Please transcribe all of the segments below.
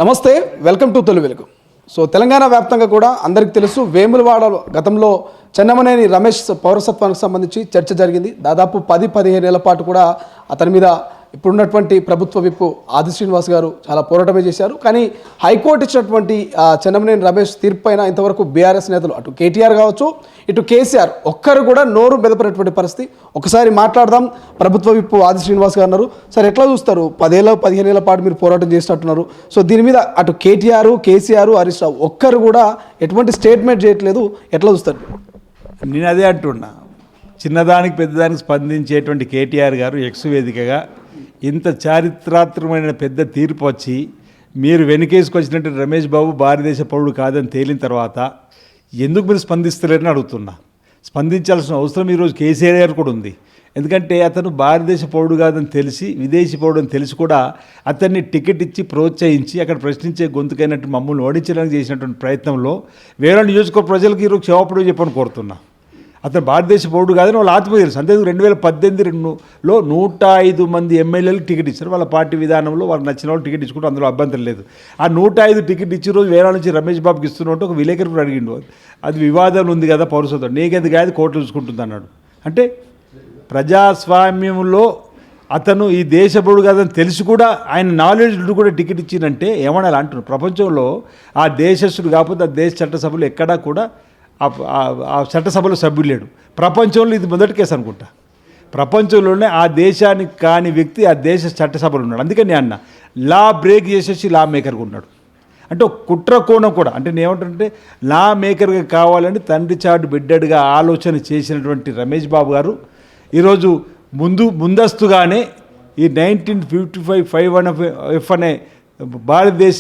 నమస్తే, welcome to తొలి వెలుగు. సో తెలంగాణ వ్యాప్తంగా కూడా అందరికీ తెలుసు, వేములవాడ గతంలో చెన్నమనేని రమేష్ పౌరసత్వానికి సంబంధించి చర్చ జరిగింది. దాదాపు 10-15 ఏళ్ల పాటు కూడా అతని మీద ఇప్పుడున్నటువంటి ప్రభుత్వ విప్పు ఆది శ్రీనివాస్ గారు చాలా పోరాటమే చేశారు. కానీ హైకోర్టు ఇచ్చినటువంటి చెన్నమనేని రమేష్ తీర్పు పైన ఇంతవరకు బీఆర్ఎస్ నేతలు అటు కేటీఆర్ కావచ్చు, ఇటు కేసీఆర్ ఒక్కరు కూడా నోరు మెదపనటువంటి పరిస్థితి. ఒకసారి మాట్లాడదాం. ప్రభుత్వ విప్పు ఆది శ్రీనివాస్ గారు అన్నారు. సార్, ఎట్లా చూస్తారు? 10-15 ఏళ్ల పాటు మీరు పోరాటం చేసినట్టున్నారు. సో దీని మీద అటు కేటీఆర్, కేసీఆర్, హరీష్ రావు ఒక్కరు కూడా ఎటువంటి స్టేట్మెంట్ చేయట్లేదు. ఎట్లా చూస్తారు? నేను అదే అంటున్నా, చిన్నదానికి పెద్దదానికి స్పందించేటువంటి కేటీఆర్ గారు ఎక్స్ వేదికగా ఇంత చారిత్రాత్మకమైన పెద్ద తీర్పు వచ్చి మీరు వెనుకేసుకొచ్చినట్టు రమేష్ బాబు భారతదేశ పౌరుడు కాదని తేలిన తర్వాత ఎందుకు మీరు స్పందిస్తలేరని అడుగుతున్నా. స్పందించాల్సిన అవసరం ఈరోజు కేసీఆర్ గారు కూడా ఉంది. ఎందుకంటే అతను భారతదేశ పౌరుడు కాదని తెలిసి, విదేశీ పౌరుడు అని తెలిసి కూడా అతన్ని టికెట్ ఇచ్చి ప్రోత్సహించి అక్కడ ప్రశ్నించే గొంతుకైనట్టు మమ్మల్ని ఓడించడానికి చేసినటువంటి ప్రయత్నంలో వేరే నియోజకవర్గ ప్రజలకు ఈరోజు క్షమాపణ చెప్పని కోరుతున్నా. అతను భారతదేశ పౌరుడు కాదని వాళ్ళు ఆత్మ తెలుసు. అంతే 2018లో 105 మంది ఎమ్మెల్యేలకు టికెట్ ఇచ్చారు. వాళ్ళ పార్టీ విధానంలో వాళ్ళకి నచ్చిన వాళ్ళు టికెట్ ఇచ్చుకుంటే అందులో అభ్యంతరం లేదు. ఆ 105 టికెట్ ఇచ్చిన రోజు వేరే నుంచి రమేష్ బాబుకి ఇస్తున్నట్టు ఒక విలేకరుడు అడిగిండు. అది వివాదాలు ఉంది కదా పౌరసత్వం, నీకెందుకు కాదు కోర్టు చూసుకుంటుంది అన్నాడు. అంటే ప్రజాస్వామ్యంలో అతను ఈ దేశ పౌరుడు కాదని తెలిసి కూడా ఆయన నాలెడ్జ్ కూడా టికెట్ ఇచ్చిందంటే ఏమన్నా అంటున్నారు. ప్రపంచంలో ఆ దేశస్థుడు కాకపోతే ఆ దేశ చట్టసభలు ఎక్కడా కూడా ఆ చట్టసభలో సభ్యులు లేడు. ప్రపంచంలో ఇది మొదటి కేసు అనుకుంటా. ప్రపంచంలోనే ఆ దేశానికి కాని వ్యక్తి ఆ దేశ చట్టసభలో ఉన్నాడు. అందుకని అన్న లా బ్రేక్ చేసేసి లా మేకర్గా ఉన్నాడు. అంటే ఒక కుట్ర కోణం కూడా. అంటే నేను ఏమంటానంటే లా మేకర్గా కావాలని తండ్రి చాటు బిడ్డడుగా ఆలోచన చేసినటువంటి రమేష్ బాబు గారు ఈరోజు ముందస్తుగానే ఈ 1955 అనే భారతదేశ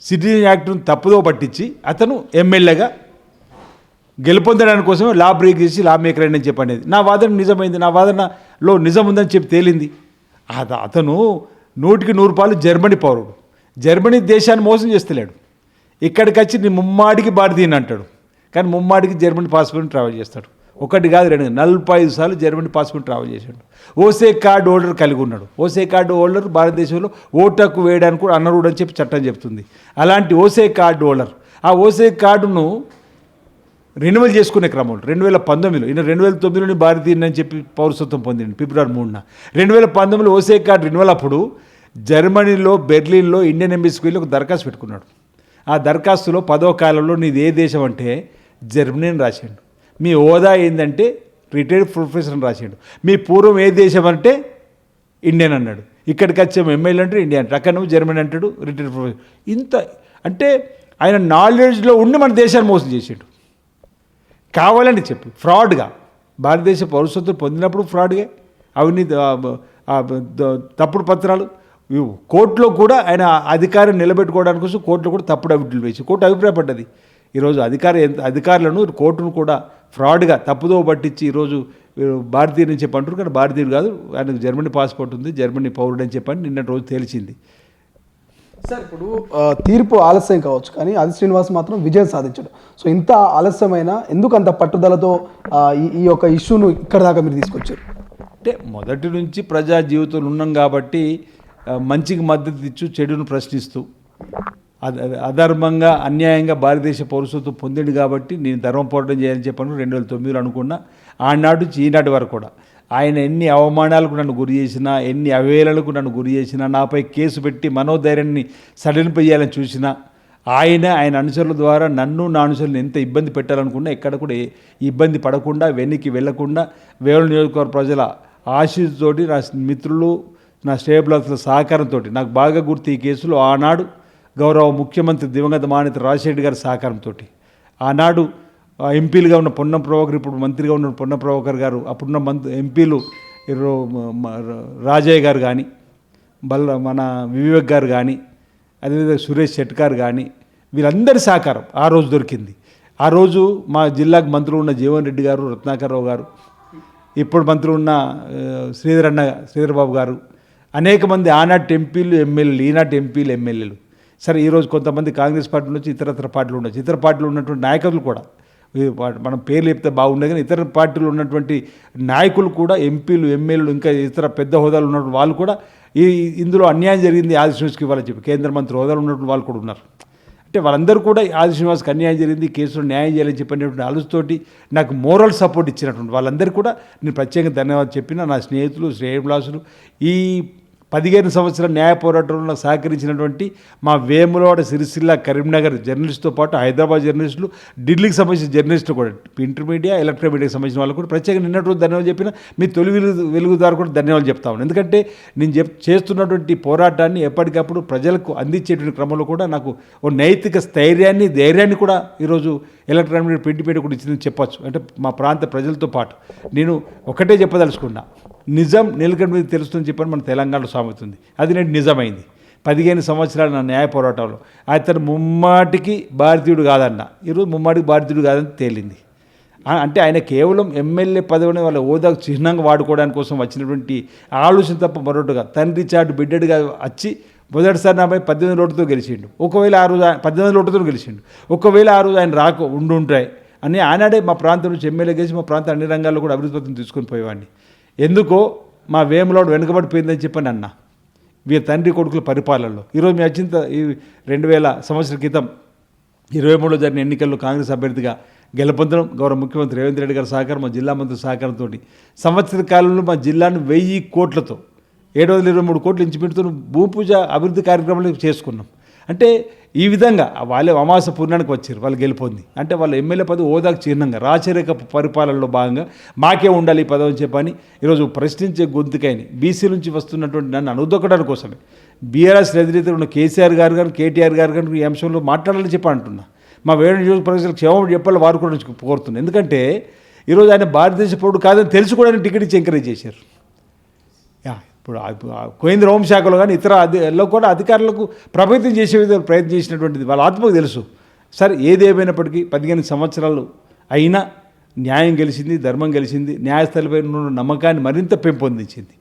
సిటిజన్ యాక్ట్ను తప్పుదో పట్టించి అతను ఎమ్మెల్యేగా గెలుపొందడానికి కోసమే లా బ్రేక్ చేసి లా మేకర్ అని చెప్పనేది. నా వాదన నిజమైంది, నా వాదనలో నిజం ఉందని చెప్పి తేలింది. అతను 100% జర్మనీ పౌరుడు. జర్మనీ దేశాన్ని మోసం చేస్తలేడు. ఇక్కడికి వచ్చి నీ ముమ్మాడికి భారతీయుని అంటాడు, కానీ ముమ్మాడికి జర్మనీ పాస్పోర్ట్ ట్రావెల్ చేస్తాడు. ఒకటి కాదు, 45 సార్లు జర్మనీ పాస్పోర్ట్ ట్రావెల్ చేశాడు. ఓసే కార్డు హోల్డర్ కలిగి ఉన్నాడు. ఓసే కార్డు హోల్డర్ భారతదేశంలో ఓటు హక్కు వేయడానికి కూడా అనర్హుడు అని చెప్పి చట్టం చెప్తుంది. అలాంటి ఓసే కార్డు హోల్డర్ ఆ ఓసే కార్డును రెన్యువల్ చేసుకునే క్రమంలో 2019లో ఈయన 2009లోని భారతీయుని అని చెప్పి పౌరసత్వం పొందింది ఫిబ్రవరి 3న. 2019లో ఓసే కార్డు రెన్యువల్ అప్పుడు జర్మనీలో బెర్లిన్లో ఇండియన్ ఎంబసీకి వెళ్ళి ఒక దరఖాస్తు పెట్టుకున్నాడు. ఆ దరఖాస్తులో 10వ కాలంలో నీది ఏ దేశం అంటే జర్మనీ అని రాశాడు. మీ హోదా ఏంటంటే రిటైర్డ్ ప్రొఫెసర్ అని రాశాడు. మీ పూర్వం ఏ దేశం అంటే ఇండియన్ అన్నాడు. ఇక్కడికి వచ్చే ఎమ్మెల్యే అంటే ఇండియా అంటే, అక్కడ నువ్వు జర్మనీ అంటాడు, రిటైర్డ్ ప్రొఫెసర్. ఇంత అంటే ఆయన నాలెడ్జ్లో ఉండి మన దేశాన్ని మోసం చేసాడు. కావాలని చెప్పి ఫ్రాడ్గా భారతదేశ పౌరసత్వం పొందినప్పుడు ఫ్రాడ్గా అవినీతి, తప్పుడు పత్రాలు, కోర్టులో కూడా ఆయన అధికారం నిలబెట్టుకోవడానికి కోసం కోర్టులో కూడా తప్పుడు అవిట్లు వేసి కోర్టు అభిప్రాయపడ్డది. ఈరోజు అధికారులను కోర్టును కూడా ఫ్రాడ్గా తప్పుదో పట్టించి ఈరోజు భారతీయుని చెప్పి అంటారు, కానీ భారతీయుడు కాదు, ఆయనకు జర్మనీ పాస్పోర్ట్ ఉంది, జర్మనీ పౌరుడు అని చెప్పని నిన్నటి రోజు తేల్చింది. సార్, ఇప్పుడు తీర్పు ఆలస్యం కావచ్చు, కానీ ఆది శ్రీనివాస్ మాత్రం విజయం సాధించాడు. సో ఇంత ఆలస్యమైన ఎందుకు అంత పట్టుదలతో ఈ యొక్క ఇష్యూను ఇక్కడ దాకా మీరు తీసుకొచ్చారు? అంటే మొదటి నుంచి ప్రజా జీవితంలో ఉన్నాం కాబట్టి మంచికి మద్దతు ఇచ్చు, చెడును ప్రశ్నిస్తూ అధర్మంగా అన్యాయంగా భారతదేశ పౌరసత్వం పొందిండు కాబట్టి నేను ధర్మ పోరాటం చేయాలని చెప్పాను 2009లో అనుకున్నా. ఆనాడు నుంచి ఈనాటి వరకు కూడా ఆయన ఎన్ని అవమానాలకు నన్ను గురి చేసినా, ఎన్ని అవేళలకు నన్ను గురి చేసినా, నాపై కేసు పెట్టి మనోధైర్యాన్ని సడలింపజేయాలని చూసినా, ఆయన అనుచరుల ద్వారా నన్ను నా అనుచరులను ఎంత ఇబ్బంది పెట్టాలనుకున్నా ఎక్కడ కూడా ఇబ్బంది పడకుండా, వెనక్కి వెళ్లకుండా, వేవల నియోజకవర్గ ప్రజల ఆశీస్సుతోటి, నా మిత్రులు, నా స్టేబులర్ల సహకారంతో, నాకు బాగా గుర్తు ఈ కేసులో ఆనాడు గౌరవ ముఖ్యమంత్రి దివంగత మానేత రాజశేఖర్ గారి సహకారంతో, ఆనాడు ఎంపీలుగా ఉన్న పొన్నం ప్రభాకర్, ఇప్పుడు మంత్రిగా ఉన్న పొన్నం ప్రభాకర్ గారు, అప్పుడున్న ఎంపీలు రాజయ్య గారు కానీ, మన వివేక్ గారు కానీ, అదేవిధంగా సురేష్ షెట్కార్ కానీ, వీళ్ళందరి సహకారం ఆ రోజు దొరికింది. ఆ రోజు మా జిల్లాకు మంత్రులు ఉన్న జీవన్ రెడ్డి గారు, రత్నాకర్రావు గారు, ఇప్పుడు మంత్రులు ఉన్న శ్రీధర్ బాబు గారు, అనేక మంది ఆనాటి ఎంపీలు, ఎమ్మెల్యేలు, ఈనాటి ఎంపీలు, ఎమ్మెల్యేలు. సరే, ఈరోజు కొంతమంది కాంగ్రెస్ పార్టీ నుంచి ఇతర పార్టీలు ఉండొచ్చు, ఇతర పార్టీలు ఉన్నటువంటి నాయకులు కూడా, మనం పేర్లు చెప్తే బాగుండే, కానీ ఇతర పార్టీలు ఉన్నటువంటి నాయకులు కూడా, ఎంపీలు, ఎమ్మెల్యేలు, ఇంకా ఇతర పెద్ద హోదాలు ఉన్నటువంటి వాళ్ళు కూడా ఇందులో అన్యాయం జరిగింది ఆది శ్రీనివాస్కి ఇవ్వాలని చెప్పి కేంద్ర మంత్రి హోదాలో ఉన్నటువంటి వాళ్ళు కూడా ఉన్నారు. అంటే వాళ్ళందరూ కూడా ఆది శ్రీనివాస్కి అన్యాయం జరిగింది, కేసులో న్యాయం చేయాలని చెప్పినటువంటి ఆలోచనతోటి నాకు మోరల్ సపోర్ట్ ఇచ్చినటువంటి వాళ్ళందరూ కూడా నేను ప్రత్యేకంగా ధన్యవాదాలు చెప్పిన నా స్నేహితులు, శ్రేయభిలాషులు, ఈ 15 సంవత్సరాల న్యాయ పోరాటంలో నాకు సహకరించినటువంటి మా వేములవాడ, సిరిసిల్ల, కరీంనగర్ జర్నలిస్టుతో పాటు హైదరాబాద్ జర్నలిస్టులు, ఢిల్లీకి సంబంధించిన జర్నలిస్టులు కూడా, ఇంటర్ మీడియా, ఎలక్ట్రానిక్ మీడియాకి సంబంధించిన వాళ్ళు కూడా ప్రత్యేకంగా నిన్నటి రోజు ధన్యవాదాలు చెప్పిన మీ తొలి వెలుగు ద్వారా కూడా ధన్యవాదాలు చెప్తా ఉన్నాను. ఎందుకంటే నేను చేస్తున్నటువంటి పోరాటాన్ని ఎప్పటికప్పుడు ప్రజలకు అందించేటువంటి క్రమంలో కూడా నాకు ఓ నైతిక స్థైర్యాన్ని, ధైర్యాన్ని కూడా ఈరోజు ఎలక్ట్రానిక్ మీడియా, ప్రింట్ మీడియా కూడా ఇచ్చిందని చెప్పొచ్చు. అంటే మా ప్రాంత ప్రజలతో పాటు నేను ఒకటే చెప్పదలుచుకున్నా, నిజం నిలకడ మీద తెలుస్తుందని చెప్పని మన తెలంగాణలో సామెతుంది. అది నేను నిజమైంది. 15 సంవత్సరాలు నా న్యాయ పోరాటంలో అతను ముమ్మాటికి భారతీయుడు కాదన్న, ఈరోజు ముమ్మాటికి భారతీయుడు కాదని తేలింది. అంటే ఆయన కేవలం ఎమ్మెల్యే పదవిని వాళ్ళ హోదాకు చిహ్నంగా వాడుకోవడానికి కోసం వచ్చినటువంటి ఆలోచన తప్ప మరొకటిగా తండ్రి చాటు బిడ్డడిగా వచ్చి మొదటిసారి నాపై 18 ఓటుతో గెలిచిండు. ఒకవేళ ఆ రోజు 18 ఓటుతో గెలిచిండు. ఒకవేళ ఆ రోజు ఆయన ఉండుంటాయి అని ఆనాడే మా ప్రాంతం నుంచి ఎమ్మెల్యే గెలిచి మా ప్రాంతం అన్ని రంగాల్లో కూడా అభివృద్ధి పథకం తీసుకొని పోయేవాడిని. ఎందుకో మా వేములవాడ వెనుకబడిపోయిందని చెప్పని అన్న వీరి తండ్రి కొడుకుల పరిపాలనలో. ఈరోజు మేము వచ్చిన ఈ 2000 సంవత్సరాల క్రితం 23లో జరిగిన ఎన్నికల్లో కాంగ్రెస్ అభ్యర్థిగా గెలుపొందడం, గౌరవ ముఖ్యమంత్రి రేవంత్ రెడ్డి గారి సహకారం, మా జిల్లా మంత్రి సహకారంతో సంవత్సర కాలంలో మా జిల్లాను 1000 కోట్లతో 723 కోట్లు ఇంచుమించుతో భూమి పూజ అభివృద్ధి కార్యక్రమాలు చేసుకున్నాం. అంటే ఈ విధంగా వాళ్ళే అమాస పూర్ణానికి వచ్చారు, వాళ్ళు గెలుపొంది. అంటే వాళ్ళ ఎమ్మెల్యే పదవి హోదాకు చిహ్నంగా రాచరిక పరిపాలనలో భాగంగా మాకే ఉండాలి ఈ పదవి అని చెప్పని ఈరోజు ప్రశ్నించే గొంతుకైన బీసీ నుంచి వస్తున్నటువంటి నన్ను అనుదొక్కడానికి కోసమే బీఆర్ఎస్ ఎదురైతే ఉన్న కేసీఆర్ గారు కానీ, కేటీఆర్ గారు కానీ ఈ అంశంలో మాట్లాడాలని చెప్పి అంటున్నా. మా వేరే నియోజకవర్గాలకు క్షేమం చెప్పాలి వారు కూడా కోరుతున్నాను. ఎందుకంటే ఈరోజు ఆయన భారతదేశ పౌరుడు కాదని తెలిసి కూడా ఆయన టికెట్ ఇచ్చి ఎంకరేజ్ చేశారు. ఇప్పుడు కేంద్ర హోంశాఖలో కానీ ఇతర కూడా అధికారులకు ప్రభావితం చేసే విధంగా ప్రయత్నం చేసినటువంటిది వాళ్ళ ఆత్మకు తెలుసు. సరే ఏది ఏమైనప్పటికీ 15 సంవత్సరాలు అయినా న్యాయం గెలిచింది, ధర్మం గెలిచింది, న్యాయస్థలపై ఉన్న నమ్మకాన్ని మరింత పెంపొందించింది.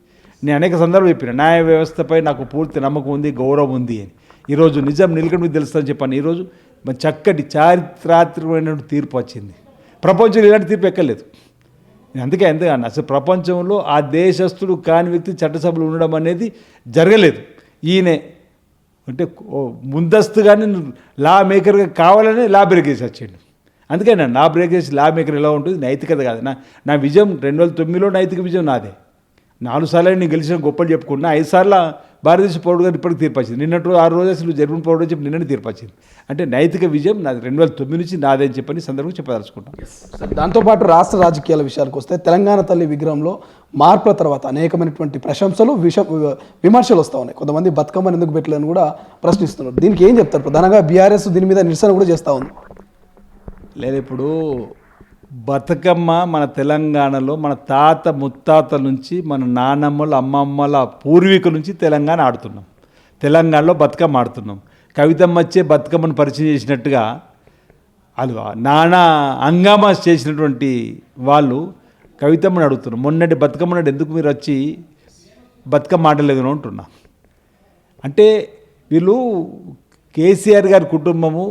నేను అనేక సందర్భాలు చెప్పిన న్యాయ వ్యవస్థపై నాకు పూర్తి నమ్మకం ఉంది, గౌరవం ఉంది అని. ఈరోజు నిజం నిలకడ మీద తెలుస్తుందని చెప్పాను. ఈరోజు చక్కటి చారిత్రాత్మకమైనటువంటి తీర్పు వచ్చింది. ప్రపంచంలో ఇలాంటి తీర్పు ఎక్కలేదు. అందుకే అసలు ప్రపంచంలో ఆ దేశస్థుడు కాని వ్యక్తి చట్టసభలు ఉండడం అనేది జరగలేదు. ఈయనే అంటే ముందస్తుగానే లా మేకర్గా కావాలని లా బ్రేక్ చేసి వచ్చాడు. అందుకే లా బ్రేక్ చేసి లా మేకర్ ఎలా ఉంటుంది, నైతికత కాదు. నా విజయం 2009లో నైతిక విజయం నాదే. 4 సార్లు నేను గెలిచిన గొప్పలు చెప్పుకున్నా, 5 సార్లు భారతదేశ పౌరుడు గారు ఇప్పటికి తీర్పు వచ్చింది. నిన్నట్టు 6 రోజు అసలు జర్మన్ పౌరుడు చెప్పి నిన్ననే తీర్పు వచ్చింది. అంటే నైతిక విజయం నాది 2009 నుంచి నాదే అని చెప్పని సందర్భంగా చెప్పదలుచుకుంటాం. దాంతోపాటు రాష్ట్ర రాజకీయాల విషయానికి వస్తే తెలంగాణ తల్లి విగ్రహంలో మార్పుల తర్వాత అనేకమైనటువంటి ప్రశంసలు, విమర్శలు వస్తూ ఉన్నాయి. కొంతమంది బతుకమ్మని ఎందుకు పెట్టలేదని కూడా ప్రశ్నిస్తున్నారు. దీనికి ఏం చెప్తారు? ప్రధానంగా బీఆర్ఎస్ దీని మీద నిరసన కూడా చేస్తూ ఉంది. లేదు, ఇప్పుడు బతుకమ్మ మన తెలంగాణలో మన తాత ముత్తాతల నుంచి, మన నానమ్మల, అమ్మమ్మల పూర్వీకుల నుంచి తెలంగాణ ఆడుతున్నాం. తెలంగాణలో బతుకమ్మ ఆడుతున్నాం. కవితమ్మ వచ్చే బతుకమ్మను పరిచయం చేసినట్టుగా వాళ్ళు నానా హంగామా చేసినటువంటి వాళ్ళు కవితమ్మని అడుగుతున్నారు. మొన్నటి బతుకమ్మ నాడు ఎందుకు మీరు వచ్చి బతుకమ్మ ఆడలేదు అని అంటున్నా. అంటే వీళ్ళు కేసీఆర్ గారి కుటుంబము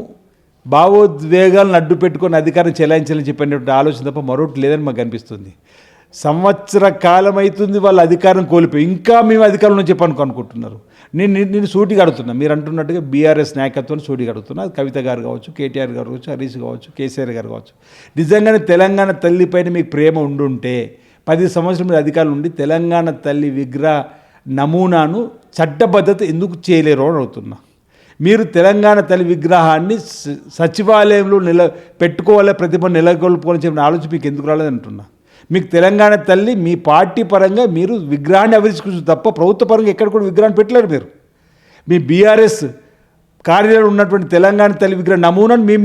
భావోద్వేగాలను అడ్డు పెట్టుకొని అధికారం చెలాయించాలని చెప్పినటువంటి ఆలోచన తప్ప మరొకటి లేదని మాకు అనిపిస్తుంది. సంవత్సర కాలం అవుతుంది వాళ్ళు అధికారం కోల్పోయి, ఇంకా మేము అధికారంలో చెప్పనుకుంటున్నారు. నేను సూటిగా అడుగుతున్నా, మీరు అంటున్నట్టుగా బీఆర్ఎస్ నాయకత్వాన్ని సూటిగా అడుగుతున్నా. అది కవిత గారు కావచ్చు, కేటీఆర్ గారు కావచ్చు, హరీష్ కావచ్చు, కేసీఆర్ గారు కావచ్చు. నిజంగానే తెలంగాణ తల్లిపైన మీకు ప్రేమ ఉండుంటే 10 సంవత్సరాల మీద అధికారులు ఉండి తెలంగాణ తల్లి విగ్రహ నమూనాను చట్టబద్ధత ఎందుకు చేయలేరు అని అడుగుతున్నా. మీరు తెలంగాణ తల్లి విగ్రహాన్ని సచివాలయంలో పెట్టుకోవాలి, ప్రతిభ నెలకొల్పుకోవాలని చెప్పిన ఆలోచన మీకు ఎందుకు రాలేదని అంటున్నా. మీకు తెలంగాణ తల్లి మీ పార్టీ పరంగా మీరు విగ్రహాన్ని ఆవిష్కరించు తప్ప ప్రభుత్వ పరంగా ఎక్కడ కూడా విగ్రహాన్ని పెట్టలేరు. మీరు మీ బీఆర్ఎస్ కార్యాలయంలో ఉన్నటువంటి తెలంగాణ తల్లి విగ్రహ నమూనాను మీ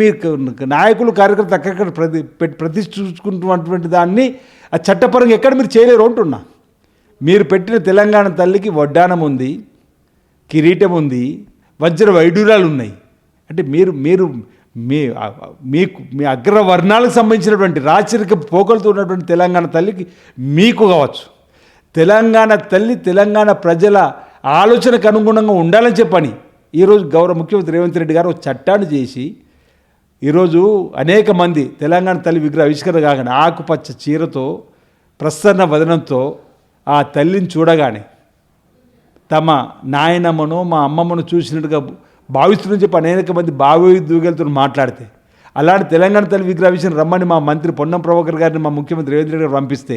నాయకులు, కార్యకర్తలు అక్కడక్కడ ప్రతిష్ఠించుకుంటున్నటువంటి దాన్ని ఆ చట్టపరంగా ఎక్కడ మీరు చేయలేరు అంటున్నా. మీరు పెట్టిన తెలంగాణ తల్లికి వడ్డానం ఉంది, కిరీటం ఉంది, వజ్ర వైడూరాలు ఉన్నాయి. అంటే మీరు మీ అగ్రవర్ణాలకు సంబంధించినటువంటి రాచరిక పోకలతో ఉన్నటువంటి తెలంగాణ తల్లికి మీకు కావచ్చు, తెలంగాణ తల్లి తెలంగాణ ప్రజల ఆలోచనకు అనుగుణంగా ఉండాలని చెప్పని ఈరోజు గౌరవ ముఖ్యమంత్రి రేవంత్ రెడ్డి గారు ఒక చట్టాన్ని చేసి ఈరోజు అనేక మంది తెలంగాణ తల్లి విగ్రహ ఆవిష్కరణ కాగానే ఆకుపచ్చ చీరతో ప్రసన్న వదనంతో ఆ తల్లిని చూడగానే తమ నాయనమ్మను మా అమ్మమ్మను చూసినట్టుగా భావిస్తుందని చెప్పి అనేక మంది భావోద్వేగాలతో మాట్లాడితే, అలాంటి తెలంగాణ తల్లి విగ్రహ విషయం రమ్మని మా మంత్రి పొన్నం ప్రభాకర్ గారిని మా ముఖ్యమంత్రి రేవంత్ రెడ్డి గారు పంపిస్తే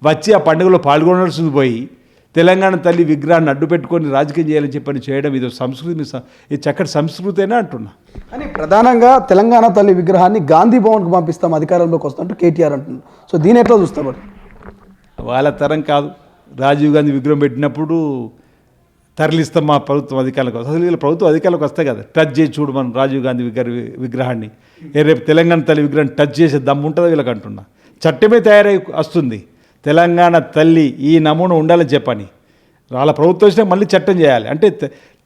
వచ్చి ఆ పండుగలో పాల్గొనాల్సింది పోయి తెలంగాణ తల్లి విగ్రహాన్ని అడ్డు పెట్టుకొని రాజకీయం చేయాలని చెప్పని చేయడం ఇది సంస్కృతి, ఇది చక్కటి సంస్కృతేనా అంటున్నా. అని ప్రధానంగా తెలంగాణ తల్లి విగ్రహాన్ని గాంధీ భవన్కు పంపిస్తాం అధికారంలోకి వస్తుంటూ కేటీఆర్ అంటున్నారు. సో దీని ఎట్లా చూస్తారు మరి? వాళ్ళ తరం కాదు. రాజీవ్ గాంధీ విగ్రహం పెట్టినప్పుడు తరలిస్తాం మా ప్రభుత్వం అధికారులకు. అసలు వీళ్ళ ప్రభుత్వం అధికారులకు వస్తాయి కదా, టచ్ చేసి చూడు మనం రాజీవ్ గాంధీ విగ్రహాన్ని. రేపు తెలంగాణ తల్లి విగ్రహం టచ్ చేసే దమ్ము ఉంటుందో వీళ్ళకి అంటున్నా. చట్టమే తయారై వస్తుంది తెలంగాణ తల్లి ఈ నమూనా ఉండాలని చెప్పని. వాళ్ళ ప్రభుత్వం వచ్చినా మళ్ళీ చట్టం చేయాలి. అంటే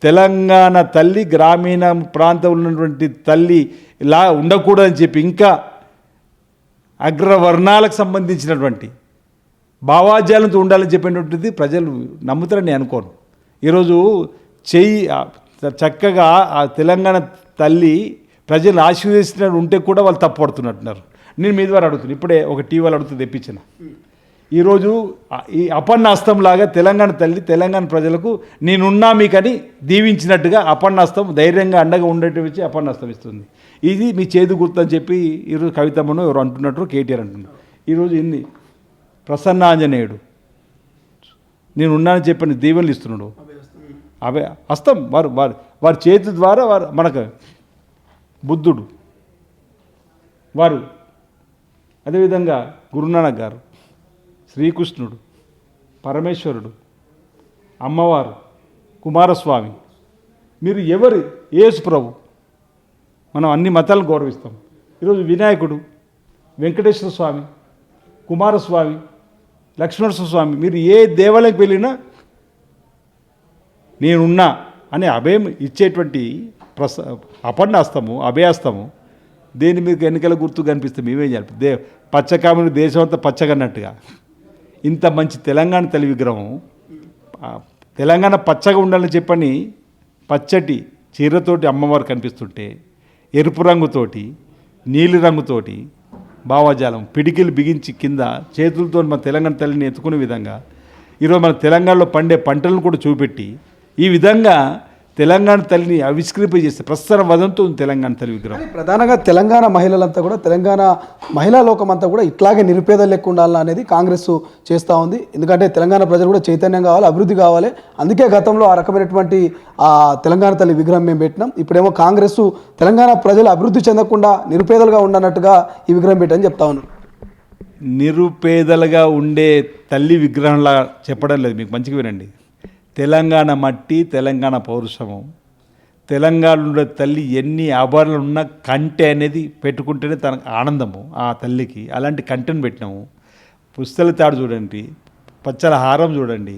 తెలంగాణ తల్లి గ్రామీణ ప్రాంతంలో ఉన్నటువంటి తల్లి ఇలా ఉండకూడదని చెప్పి ఇంకా అగ్రవర్ణాలకు సంబంధించినటువంటి భావాజాలంతో ఉండాలని చెప్పినటువంటిది ప్రజలు నమ్ముతారని నేను అనుకోను. ఈరోజు చక్కగా ఆ తెలంగాణ తల్లి ప్రజలు ఆశీర్వదిస్తున్నట్టు ఉంటే కూడా వాళ్ళు తప్పు పడుతున్నట్టున్నారు. నేను మీ ద్వారా అడుగుతున్నాను, ఇప్పుడే ఒక టీవీలో అడుగుతూ తెప్పించిన. ఈరోజు ఈ అపన్నాస్తంలాగా తెలంగాణ తల్లి తెలంగాణ ప్రజలకు నేనున్నా మీకని దీవించినట్టుగా అపన్నాస్తం ధైర్యంగా అండగా ఉండేటి వచ్చి అపన్నాస్తం ఇస్తుంది. ఇది మీ చేదు గుర్తు అని చెప్పి ఈరోజు కవితమ్మను ఎవరు అంటున్నట్టు కేటీఆర్ అంటున్నారు. ఈరోజు ఇన్ని ప్రసన్న ఆంజనేయుడు నేనున్నానని చెప్పని దీవెనలు ఇస్తున్నాడు. అవే హస్తం వారి చేతి ద్వారా వారు మనకు బుద్ధుడు వారు, అదేవిధంగా గురునానక్ గారు, శ్రీకృష్ణుడు, పరమేశ్వరుడు, అమ్మవారు, కుమారస్వామి, మీరు ఎవరు? యేసు ప్రభు. మనం అన్ని మతాలను గౌరవిస్తాం. ఈరోజు వినాయకుడు, వెంకటేశ్వర స్వామి, కుమారస్వామి, లక్ష్మణస్వామి స్వామి, మీరు ఏ దేవాలయంకి వెళ్ళినా నేనున్నా అనే అభయం ఇచ్చేటువంటి అపన్నాస్తము అభయాస్తము దేని మీకు ఎన్నికల గుర్తు కనిపిస్తే మేమేం చేయాలి? పచ్చకాముని దేశం అంతా పచ్చగన్నట్టుగా ఇంత మంచి తెలంగాణ తల్లి విగ్రహం, తెలంగాణ పచ్చగా ఉండాలని చెప్పని పచ్చటి చీరతోటి అమ్మవారు కనిపిస్తుంటే ఎరుపు రంగుతోటి నీలి రంగుతోటి భావజాలం పిడికిలు బిగించి కింద చేతులతో మన తెలంగాణ తల్లిని ఎత్తుకునే విధంగా ఈరోజు మన తెలంగాణలో పండే పంటలను కూడా చూపెట్టి ఈ విధంగా తెలంగాణ తల్లిని ఆవిష్కరింపజేస్తే ప్రస్తుతం వదంతో ఉంది తెలంగాణ తల్లి విగ్రహం. ప్రధానంగా తెలంగాణ మహిళలంతా కూడా, తెలంగాణ మహిళా లోకం అంతా కూడా ఇట్లాగే నిరుపేదలు లెక్క ఉండాలని అనేది కాంగ్రెస్ చేస్తూ ఉంది. ఎందుకంటే తెలంగాణ ప్రజలు కూడా చైతన్యం కావాలి, అభివృద్ధి కావాలి. అందుకే గతంలో ఆ రకమైనటువంటి తెలంగాణ తల్లి విగ్రహం మేము పెట్టినాం. ఇప్పుడేమో కాంగ్రెస్ తెలంగాణ ప్రజలు అభివృద్ధి చెందకుండా నిరుపేదలుగా ఉండనట్టుగా ఈ విగ్రహం పెట్టని చెప్తా ఉన్నారు. నిరుపేదలుగా ఉండే తల్లి విగ్రహంలా చెప్పడం లేదు, మీకు మంచిగా వినండి. తెలంగాణ మట్టి, తెలంగాణ పౌరుషము, తెలంగాణలో తల్లి ఎన్ని ఆభరణలు ఉన్నా కంటె అనేది పెట్టుకుంటేనే తనకు ఆనందము ఆ తల్లికి. అలాంటి కంటెను పెట్టినాము. పుస్తల తాడు చూడండి, పచ్చల హారం చూడండి,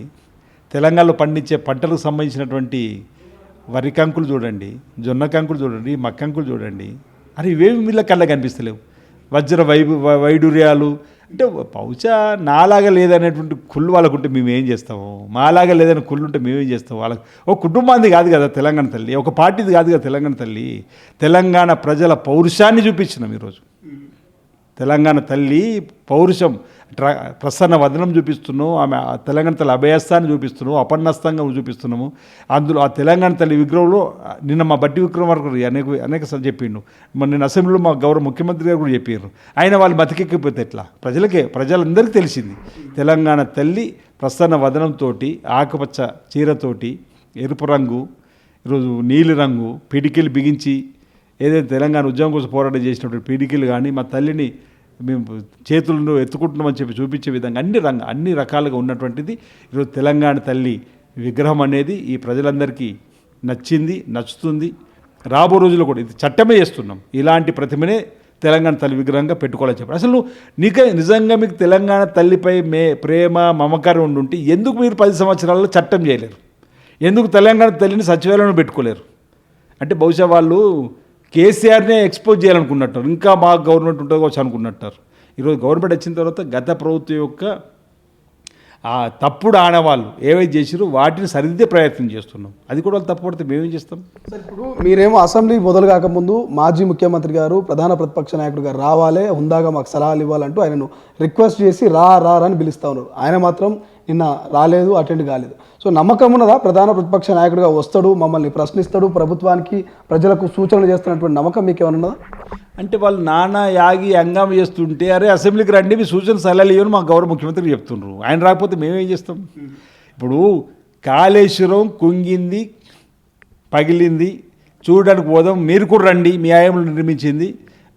తెలంగాణలో పండించే పంటలకు సంబంధించినటువంటి వరి కంకులు చూడండి, జొన్న కంకులు చూడండి, మక్కంకులు చూడండి. అని ఇవేమి వీళ్ళ కళ్ళ కనిపిస్తలేవు. వజ్ర వైడూర్యాలు అంటే బహుశా నాలాగా లేదనేటువంటి కుళ్ళు వాళ్ళకు ఉంటే మేము ఏం చేస్తాము, మాలాగా లేదని కుళ్ళు ఉంటే మేమేం చేస్తాము. వాళ్ళకి ఒక కుటుంబాన్ని కాదు కదా తెలంగాణ తల్లి, ఒక పార్టీది కాదు కదా తెలంగాణ తల్లి. తెలంగాణ ప్రజల పౌరుషాన్ని చూపించినాం ఈరోజు. తెలంగాణ తల్లి పౌరుషం ప్రసన్న వదనం చూపిస్తున్నాము. ఆమె తెలంగాణ తల్లి అభయస్థాన్ని చూపిస్తున్నాము, అపన్నస్తంగా చూపిస్తున్నాము. అందులో ఆ తెలంగాణ తల్లి విగ్రహంలో నిన్న మా బట్టి విక్రమ వరకు అనేక సార్లు చెప్పిండు. నేను అసెంబ్లీలో మా గౌరవ ముఖ్యమంత్రి గారు కూడా చెప్పారు. ఆయన వాళ్ళు బతికెక్కిపోతే ఎట్లా? ప్రజలందరికీ తెలిసింది తెలంగాణ తల్లి ప్రసన్న వదనంతో, ఆకుపచ్చ చీరతోటి, ఎరుపు రంగు, ఈరోజు నీలి రంగు, పిడికిలు బిగించి ఏదైతే తెలంగాణ ఉద్యమం కోసం పోరాటం చేసినటువంటి పిడికిలు కానీ మా తల్లిని మేము చేతులను ఎత్తుకుంటున్నామని చెప్పి చూపించే విధంగా అన్ని రకాలుగా ఉన్నటువంటిది ఈరోజు తెలంగాణ తల్లి విగ్రహం అనేది ఈ ప్రజలందరికీ నచ్చుతుంది. రాబో రోజుల్లో కూడా ఇది చట్టమే చేస్తున్నాం. ఇలాంటి ప్రతిమనే తెలంగాణ తల్లి విగ్రహంగా పెట్టుకోవాలని చెప్పారు. అసలు నిజంగా మీకు తెలంగాణ తల్లిపై ప్రేమ మమకారం ఉండుంటే ఎందుకు మీరు 10 సంవత్సరాల్లో చట్టం చేయలేరు? ఎందుకు తెలంగాణ తల్లిని సచివాలయంలో పెట్టుకోలేరు? అంటే బహుశా వాళ్ళు కేసీఆర్నే ఎక్స్పోజ్ చేయాలనుకున్నట్టారు, ఇంకా మా గవర్నమెంట్ ఉంటుంది కావచ్చు అనుకున్నట్టారు. ఈరోజు గవర్నమెంట్ వచ్చిన తర్వాత గత ప్రభుత్వం యొక్క ఆ తప్పుడు ఆనవాళ్ళు ఏవైతే చేసిరో వాటిని సరిదిద్దే ప్రయత్నం చేస్తున్నాం. అది కూడా వాళ్ళు తప్పుపడితే మేమేం చేస్తాం? ఇప్పుడు మీరేమో అసెంబ్లీ మొదలు కాకముందు మాజీ ముఖ్యమంత్రి గారు, ప్రధాన ప్రతిపక్ష నాయకుడు గారు రావాలి, హుందాగా మాకు సలహాలు ఇవ్వాలంటూ ఆయనను రిక్వెస్ట్ చేసి రా అని పిలుస్తూ ఉన్నారు. ఆయన మాత్రం నిన్న రాలేదు, అటెండ్ కాలేదు. సో నమ్మకం ఉన్నదా ప్రధాన ప్రతిపక్ష నాయకుడిగా వస్తాడు, మమ్మల్ని ప్రశ్నిస్తాడు, ప్రభుత్వానికి ప్రజలకు సూచనలు చేస్తున్నటువంటి నమ్మకం మీకు ఏమైనా ఉన్నదా? అంటే వాళ్ళు నానా యాగి హంగామా చేస్తుంటే అరే అసెంబ్లీకి రండి మీ సూచన సలహాలు ఇవ్వని మా గౌరవ ముఖ్యమంత్రికి చెప్తున్నారు. ఆయన రాకపోతే మేమేం చేస్తాం? ఇప్పుడు కాళేశ్వరం కుంగింది, పగిలింది, చూడడానికి పోదాం, మీరు కూడా రండి, మీ ఆయంలో నిర్మించింది,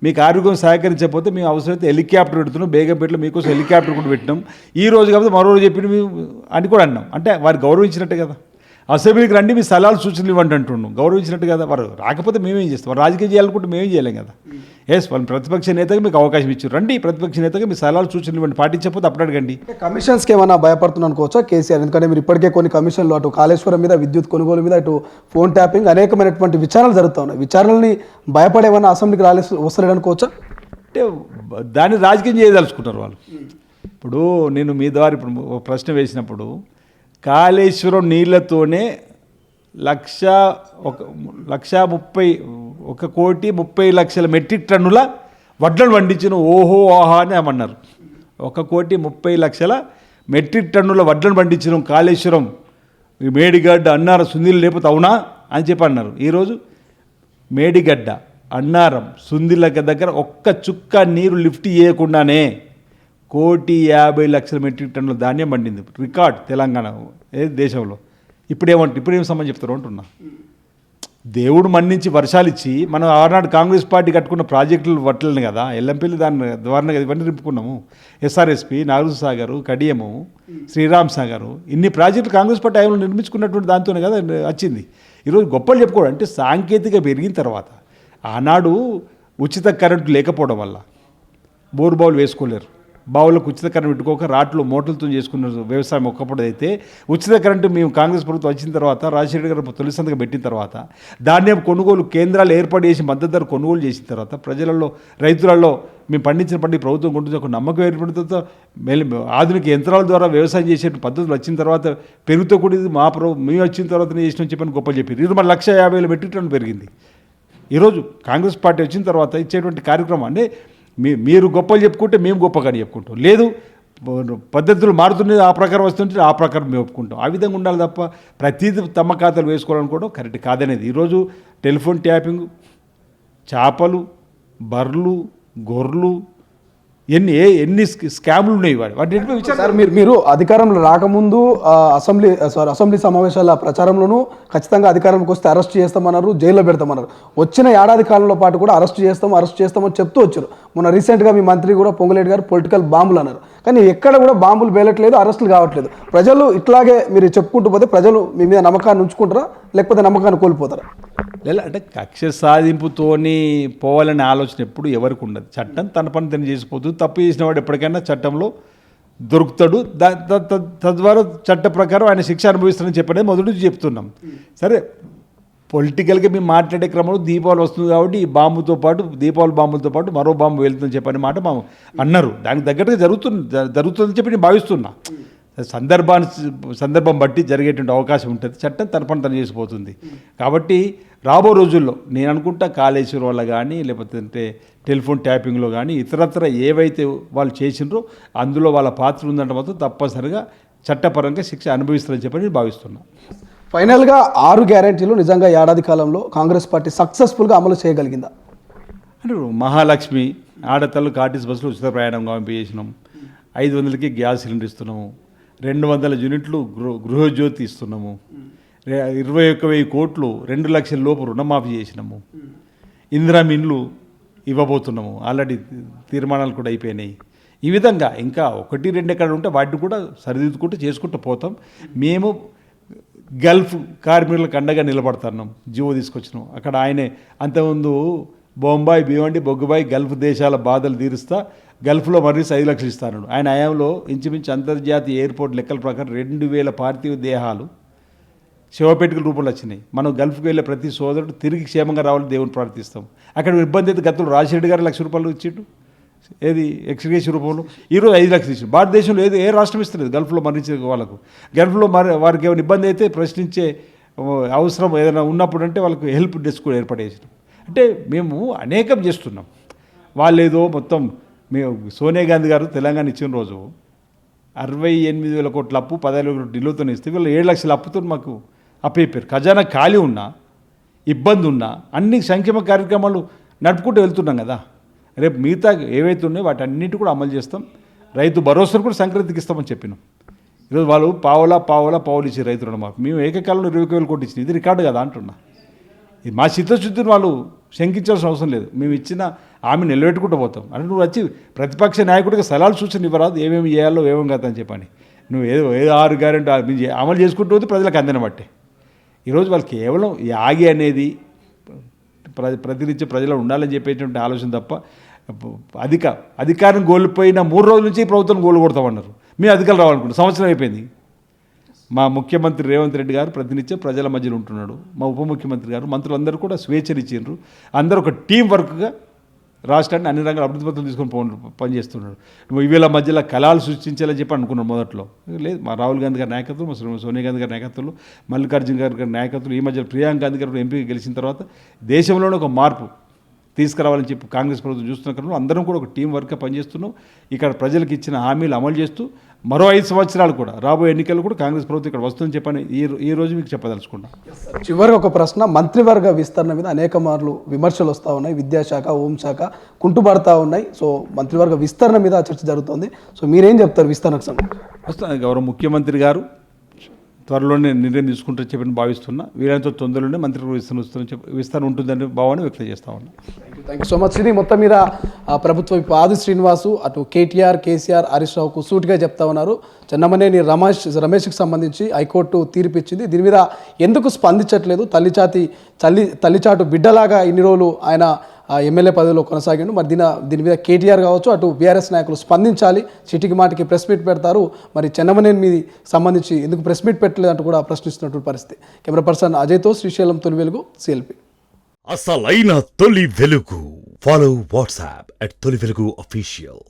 మీకు ఆరోగ్యం సహకరించకపోతే మేము అవసరమైతే హెలికాప్టర్ పెడుతున్నాం, బేగంపేటలో మీకోసం హెలికాప్టర్ కూడా పెట్టినాం, ఈ రోజు కాకపోతే మరో రోజు చెప్పి మేము అని కూడా అన్నాం. అంటే వారు గౌరవించినట్టే కదా. అసెంబ్లీకి రండి మీ సలహాలు సూచనలు ఇవ్వండి అంటున్నాం, గౌరవించినట్టు కదా. వారు రాకపోతే మేమేం చేస్తాం? వారు రాజకీయం చేయాలనుకుంటే మేమేం చేయలేం కదా. ఎస్, వాళ్ళు ప్రతిపక్ష నేతగా మీకు అవకాశం ఇచ్చారు, రండి ప్రతిపక్ష నేతగా మీ సలహాలు సూచనలు ఇవ్వండి, పాటించకపోతే అప్పుడు అడగండి. కమిషన్స్కి ఏమైనా భయపడుతున్నాను అనుకోవచ్చా కేసీఆర్? ఎందుకంటే మీరు ఇప్పటికే కొన్ని కమిషన్లు అటు కాళేశ్వరం మీద, విద్యుత్ కొనుగోలు మీద, ఇటు ఫోన్ ట్యాపింగ్, అనేకమైనటువంటి విచారణలు జరుగుతూ ఉన్నాయి. విచారణల్ని భయపడేమన్నా అసెంబ్లీకి వస్తలేడు అనుకోవచ్చా? అంటే దాన్ని రాజకీయం చేయదలుచుకుంటారు వాళ్ళు. ఇప్పుడు నేను మీ ద్వారా ఇప్పుడు ఒక ప్రశ్న వేసినప్పుడు కాళేశ్వరం నీళ్లతోనే 1,30,00,000 మెట్రిక్ టన్నుల వడ్లను పండించిన ఓహో ఆహా అని ఏమన్నారు. 1,30,00,000 మెట్రిక్ టన్నుల వడ్లను పండించిన కాళేశ్వరం మేడిగడ్డ అన్నారు సుందిలు లేకపోతే అవునా అని చెప్పి అన్నారు. ఈరోజు మేడిగడ్డ, అన్నారం, సుందిల దగ్గర ఒక్క చుక్క నీరు లిఫ్ట్ చేయకుండానే 1,50,00,000 మెట్రిక్ టన్నుల ధాన్యం పండింది. రికార్డ్ తెలంగాణ దేశంలో. ఇప్పుడేం సంబంధం చెప్తారు అంటున్నా. దేవుడు మన్నించి వర్షాలు ఇచ్చి మనం ఆనాడు కాంగ్రెస్ పార్టీ కట్టుకున్న ప్రాజెక్టులు వట్టలని కదా, ఎల్లంపల్లి దాని ద్వారా ఇవన్నీ నింపుకున్నాము. ఎస్ఆర్ఎస్పి, నాగూర్ సాగరు, కడియము, శ్రీరామ్ సాగరు, ఇన్ని ప్రాజెక్టులు కాంగ్రెస్ పార్టీ టైంలో నిర్మించుకున్నటువంటి దాంతోనే కదా వచ్చింది. ఈరోజు గొప్పలు చెప్పుకోవడం అంటే సాంకేతిక పెరిగిన తర్వాత ఆనాడు ఉచిత కరెంటు లేకపోవడం వల్ల బోరు బావులు వేసుకోలేరు, బావులకు ఉచిత కరెంటు పెట్టుకోక రాట్లు మోటార్లతో చేసుకున్న వ్యవసాయం ఒక్కప్పుడు అయితే ఉచిత కరెంటు మేము కాంగ్రెస్ ప్రభుత్వం వచ్చిన తర్వాత రాజశేఖర్ గారు తొలి సంతకం పెట్టిన తర్వాత ధాన్యం కొనుగోలు కేంద్రాలు ఏర్పాటు చేసి మద్దతు ధర కొనుగోలు చేసిన తర్వాత ప్రజలలో, రైతులలో మేము పండించిన పండి ప్రభుత్వం కొంటుంది ఒక నమ్మకం ఏర్పడిన తర్వాత ఆధునిక యంత్రాల ద్వారా వ్యవసాయం చేసే పద్ధతులు వచ్చిన తర్వాత పెరుగుతూ కూడా ఇది మేము వచ్చిన తర్వాతనే చేసినాం చెప్పని గొప్పలు చెప్పారు. ఇది మన 1,50,000 మెట్రిక్ టన్నులు పెరిగింది. ఈరోజు కాంగ్రెస్ పార్టీ వచ్చిన తర్వాత ఇచ్చేటువంటి కార్యక్రమం అంటే మీరు గొప్పలు చెప్పుకుంటే మేము గొప్పగానే చెప్పుకుంటాం, లేదు పద్ధతులు మారుతున్నాయి ఆ ప్రకారం వస్తుంటే ఆ ప్రకారం మేము ఒప్పుకుంటాం. ఆ విధంగా ఉండాలి తప్ప ప్రతిదీ తమ ఖాతాలు వేసుకోవాలనుకోవడం కరెక్ట్ కాదనేది. ఈరోజు టెలిఫోన్ ట్యాపింగ్, చేపలు, బర్రెలు, గొర్రెలు, ఎన్ని స్కామ్లు ఉన్నాయి వాటి సార్. మీరు అధికారంలో రాకముందు అసెంబ్లీ సమావేశాల ప్రచారంలోనూ ఖచ్చితంగా అధికారంలోకి వస్తే అరెస్ట్ చేస్తామన్నారు, జైల్లో పెడతామన్నారు. వచ్చిన ఏడాది కాలంలో పాటు కూడా అరెస్ట్ చేస్తామని చెప్తూ వచ్చారు. మొన్న రీసెంట్గా మీ మంత్రి కూడా పొంగులేటి గారు పొలిటికల్ బాంబులు అన్నారు. కానీ ఎక్కడ కూడా బాంబులు పేలట్లేదు, అరెస్టులు కావట్లేదు. ప్రజలు ఇట్లాగే మీరు చెప్పుకుంటూ పోతే ప్రజలు మీ మీద నమ్మకాన్ని ఉంచుకుంటారా, లేకపోతే నమ్మకాన్ని కోల్పోతారా? అంటే కక్ష సాధింపుతోని పోవాలనే ఆలోచన ఎప్పుడు ఎవరికి ఉండదు. చట్టం తన పని తను చేసిపోతుంది. తప్పు చేసిన వాడు ఎప్పటికైనా చట్టంలో దొరుకుతాడు. తద్వారా చట్ట ప్రకారం ఆయన శిక్ష అనుభవిస్తాడని చెప్పఅనేది మొదటి నుంచి చెప్తున్నాం. సరే, పొలిటికల్గా మేము మాట్లాడే క్రమంలో దీపావళి వస్తుంది కాబట్టి ఈ బాంబుతో పాటు దీపావళి బాంబులతో పాటు మరో బాంబు వెళ్తుందని చెప్పని మాట మా అన్నారు. దానికి తగ్గట్టుగా జరుగుతుందని చెప్పి నేను భావిస్తున్నా. సందర్భం బట్టి జరిగేటువంటి అవకాశం ఉంటుంది. చట్టం తన పని తను చేసిపోతుంది. కాబట్టి రాబో రోజుల్లో నేను అనుకుంటా కాళేశ్వరం వల్ల కానీ లేకపోతే టెలిఫోన్ ట్యాపింగ్లో కానీ ఇతరత్ర ఏవైతే వాళ్ళు చేసినారో అందులో వాళ్ళ పాత్ర ఉందంటే మాత్రం తప్పనిసరిగా చట్టపరంగా శిక్ష అనుభవిస్తారని చెప్పి నేను భావిస్తున్నాను. ఫైనల్గా 6 గ్యారెంటీలు నిజంగా ఏడాది కాలంలో కాంగ్రెస్ పార్టీ సక్సెస్ఫుల్గా అమలు చేయగలిగిందా? అంటే మహాలక్ష్మి, ఆడతల్లకు ఆర్టీసీ బస్సులు ఉచిత ప్రయాణం చేసినాం, 500కి గ్యాస్ సిలిండర్ ఇస్తున్నాము, 200 యూనిట్లు గృహజ్యోతి ఇస్తున్నాము, 21,000 కోట్లు 2 లక్షల లోపు రుణమాఫీ చేసినాము, ఇందిరామ ఇండ్లు ఇవ్వబోతున్నాము, ఆల్రెడీ తీర్మానాలు కూడా అయిపోయినాయి. ఈ విధంగా ఇంకా 1-2 ఎక్కడ ఉంటే వాటిని కూడా సరిదిద్దుకుంటూ చేసుకుంటూ పోతాం. మేము గల్ఫ్ కార్మికులకు అండగా నిలబడుతున్నాం, జీవో తీసుకొచ్చినాం. అక్కడ ఆయనే అంతకుముందు బొంబాయి, భివండి, బొగ్గుబాయి గల్ఫ్ దేశాల బాధలు తీరుస్తా గల్ఫ్లో మరీస్ 5 లక్షలు ఇస్తాను. ఆయన హయాంలో ఇంచుమించు అంతర్జాతీయ ఎయిర్పోర్ట్ లెక్కల ప్రకారం 2,000 పార్థివ దేహాలు శవపేటికల రూపంలో వచ్చినాయి. మనం గల్ఫ్కి వెళ్ళే ప్రతి సోదరుడు తిరిగి క్షేమంగా రావాలని దేవుని ప్రార్థిస్తాం. అక్కడ ఇబ్బంది అయితే గతంలో రాజశేఖర్ గారు ₹1,00,000 ఇచ్చిండు, ఏది ఎక్స్గ్రేషన్ రూపంలో. ఈరోజు 5 లక్షలు ఇచ్చిండు. భారతదేశంలో ఏ రాష్ట్రం ఇస్తలేదు గల్ఫ్లో మరణించే వాళ్ళకు. గల్ఫ్లో వారికి ఏమైనా ఇబ్బంది అయితే ప్రశ్నించే అవసరం ఏదైనా ఉన్నప్పుడు అంటే వాళ్ళకు హెల్ప్ డెస్క్ కూడా ఏర్పడేసినాం. అంటే మేము అనేకం చేస్తున్నాం. వాళ్ళేదో మొత్తం మేము సోనియా గాంధీ గారు తెలంగాణ ఇచ్చిన రోజు 68,000 కోట్ల అప్పు 15,000 కోట్ల నిలువతో ఇస్తే వీళ్ళు 7 లక్షల అప్పుతో మాకు అప్పయిపోయారు. ఖజానా ఖాళీ ఉన్నా, ఇబ్బంది ఉన్నా అన్ని సంక్షేమ కార్యక్రమాలు నడుపుకుంటూ వెళ్తున్నాం కదా. రేపు మిగతా ఏవైతే ఉన్నాయో వాటి అన్నింటి కూడా అమలు చేస్తాం. రైతు భరోసాను కూడా సంక్రాంతికి ఇస్తామని చెప్పినాం. ఈరోజు వాళ్ళు పావులు ఇచ్చి రైతులు మాకు మేము ఏకకాలంలో 21,000 కోట్లు ఇచ్చింది. ఇది రికార్డు కదా అంటున్నా. ఇది మా చిత్తశుద్ధిని వాళ్ళు శంకించాల్సిన అవసరం లేదు. మేము ఇచ్చిన ఆమె నిలబెట్టుకుంటూ పోతాం. అంటే నువ్వు వచ్చి ప్రతిపక్ష నాయకుడికి సలహాలు సూచన ఇవ్వరాదు, ఏమేమి చేయాలో ఏమేమి కదా అని చెప్పని. నువ్వు ఏదో 6 గ్యారెంటీ అమలు చేసుకుంటూ పోతే ప్రజలకు అందిన బట్టే. ఈరోజు వాళ్ళు కేవలం ఈ ఆగి అనేది ప్రతినిత్య ప్రజలు ఉండాలని చెప్పేటువంటి ఆలోచన తప్ప అధికారం కోల్పోయిన 3 రోజుల నుంచి ప్రభుత్వం కొడతామన్నారు. మేము అధికారులు రావాలనుకుంటున్నాం. సంవత్సరం అయిపోయింది. మా ముఖ్యమంత్రి రేవంత్ రెడ్డి గారు ప్రతినిత్యం ప్రజల మధ్యలో ఉంటున్నాడు. మా ఉప ముఖ్యమంత్రి గారు, మంత్రులందరూ కూడా స్వేచ్ఛనిచ్చిండ్రు. అందరూ ఒక టీం వర్క్గా రాష్ట్రాన్ని అన్ని రంగాల అభివృద్ధి పత్రం తీసుకొని పనిచేస్తున్నాడు. వీళ్ళ మధ్యలో కళాలు సృష్టించాలని చెప్పి అనుకున్నాం మొదట్లో. లేదు, మా రాహుల్ గాంధీ గారి నాయకత్వం, మా సోనియా గాంధీ గారి నాయకత్వంలో, మల్లికార్జున గారి నాయకత్వం, ఈ మధ్య ప్రియాంక గాంధీ గారు ఎంపీగా గెలిచిన తర్వాత దేశంలోనే ఒక మార్పు తీసుకురావాలని చెప్పి కాంగ్రెస్ ప్రభుత్వం చూస్తున్న క్రమంలో అందరం కూడా ఒక టీం వర్క్గా పనిచేస్తున్నాం. ఇక్కడ ప్రజలకు ఇచ్చిన హామీలు అమలు చేస్తూ మరో 5 సంవత్సరాలు కూడా రాబోయే ఎన్నికలు కూడా కాంగ్రెస్ ప్రభుత్వం ఇక్కడ వస్తుందని చెప్పని ఈ రోజు మీకు చెప్పదలుచుకున్నాం. చివరికి ఒక ప్రశ్న, మంత్రివర్గ విస్తరణ మీద అనేక మార్లు విమర్శలు వస్తూ ఉన్నాయి. విద్యాశాఖ, హోంశాఖ కుంటుపడతా ఉన్నాయి. సో మంత్రివర్గ విస్తరణ మీద చర్చ జరుగుతుంది. సో మీరేం చెప్తారు విస్తరణకు సంబంధించి? వస్తుంది. గౌరవ ముఖ్యమంత్రి గారు త్వరలోనే నిర్ణయం తీసుకుంటారని చెప్పి భావిస్తున్నా. వీరంతో తొందరలోనే మంత్రివర్గ విస్తరణ ఉంటుందని భావాన్ని వ్యక్తం చేస్తా ఉన్నా. Thank you so much. ఇది మొత్తం మీద ప్రభుత్వం ఇప్పుడు ఆది శ్రీనివాసు, అటు కేటీఆర్, కేసీఆర్, హరీష్ రావుకు సూటిగా చెప్తా ఉన్నారు. చెన్నమనేని రమేష్కి సంబంధించి హైకోర్టు తీర్పు ఇచ్చింది. దీని మీద ఎందుకు స్పందించట్లేదు? తల్లిచాటు బిడ్డలాగా ఇన్ని రోజులు ఆయన ఎమ్మెల్యే పదవిలో కొనసాగిండు. మరి దీని మీద కేటీఆర్ కావచ్చు, అటు బీఆర్ఎస్ నాయకులు స్పందించాలి. చీటికి మాటికి ప్రెస్ మీట్ పెడతారు. మరి చెన్నమనేని మీద సంబంధించి ఎందుకు ప్రెస్ మీట్ పెట్టలేదు అంటూ కూడా ప్రశ్నిస్తున్నటువంటి పరిస్థితి. కెమెరా పర్సన్ అజయ్తో శ్రీశైలం, తొలి వెలుగు, CLP. అసలైన తొలి వెలుగు. ఫాలో వాట్సాప్ @తొలి వెలుగు official.